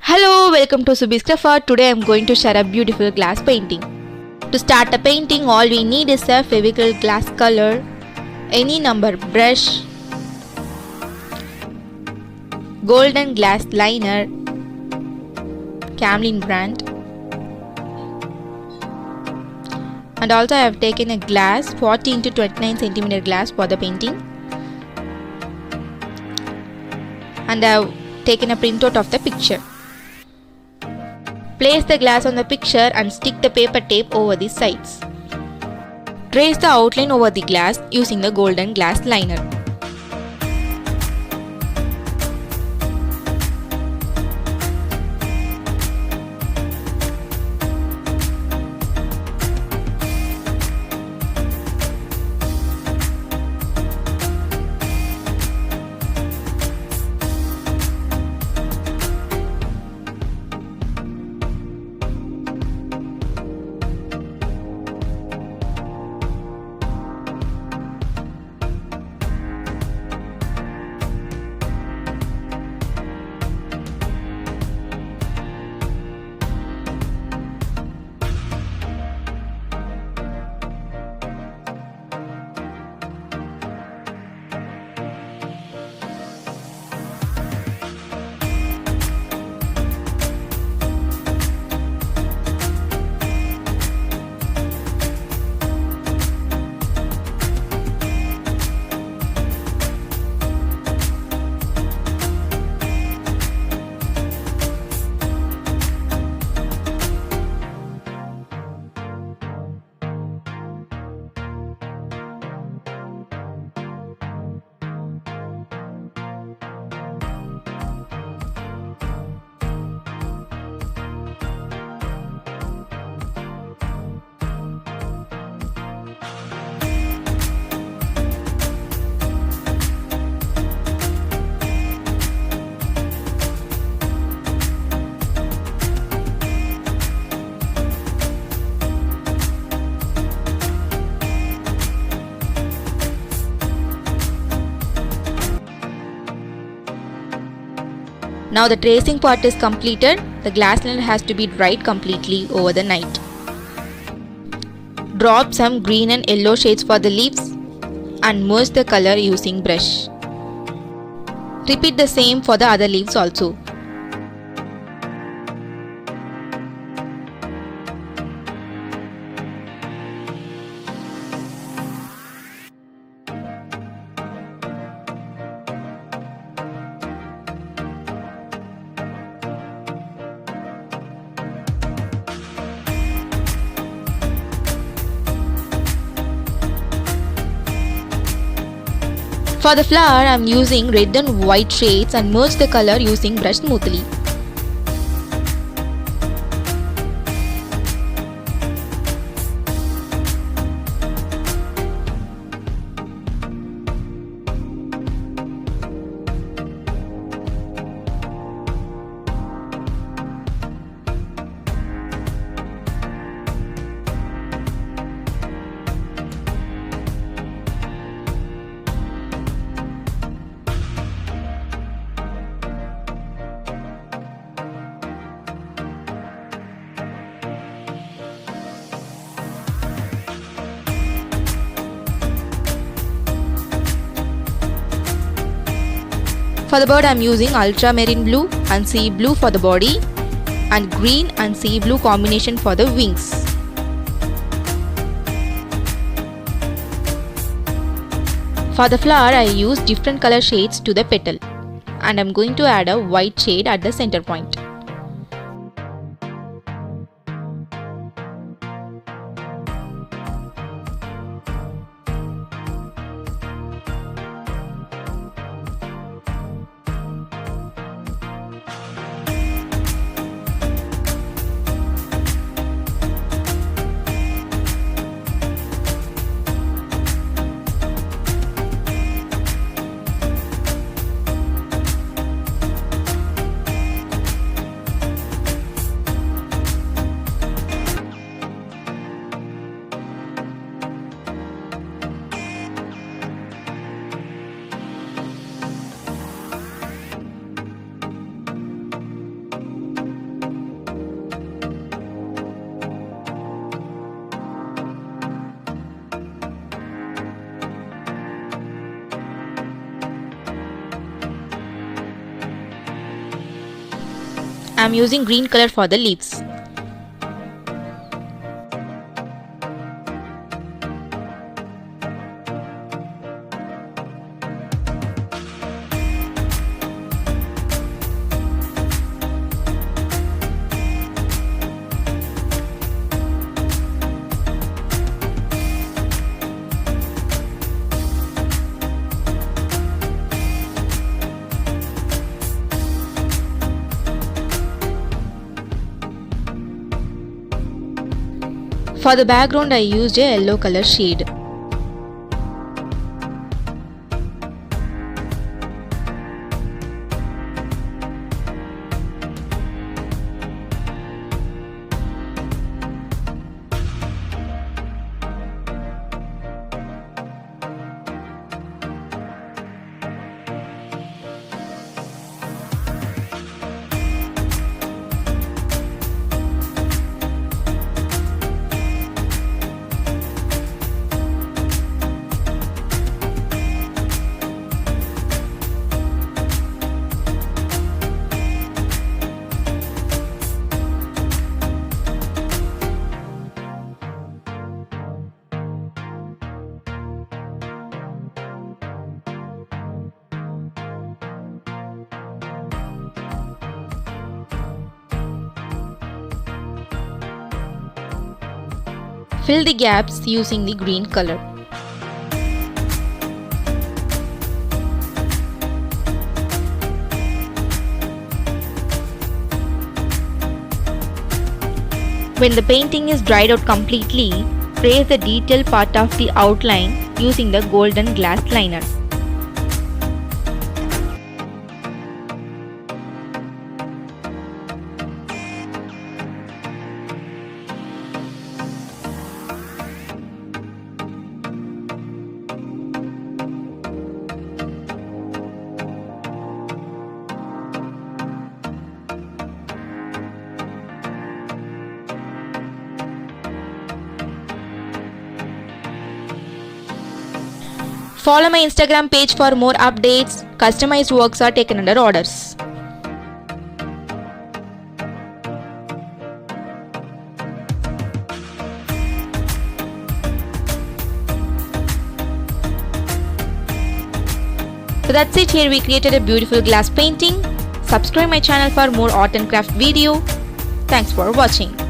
Hello, welcome to Subhi's Craft. Today I am going to share a beautiful glass painting. To start a painting, all we need is a Fevicryl glass color, any number brush, golden glass liner, Camlin brand, and also I have taken a glass 40 into 29 cm glass for the painting, and I have taken a printout of the picture. Place the glass on the picture and stick the paper tape over the sides. Trace the outline over the glass using the golden glass liner. Now the tracing part is completed. The glass liner has to be dried completely over the night. Drop some green and yellow shades for the leaves and merge the color using brush. Repeat the same for the other leaves also. For the flower, I am using red and white shades and merge the color using brush smoothly. For the bird, I am using ultramarine blue and sea blue for the body and green and sea blue combination for the wings. For the flower, I use different color shades to the petal and I am going to add a white shade at the center point. I am using green color for the leaves. For the background, I used a yellow color shade. Fill the gaps using the green color. When the painting is dried out completely, trace the detailed part of the outline using the golden glass liner. Follow my Instagram page for more updates. Customized works are taken under orders. So that's it. Here we created a beautiful glass painting. Subscribe my channel for more art and craft video. Thanks for watching.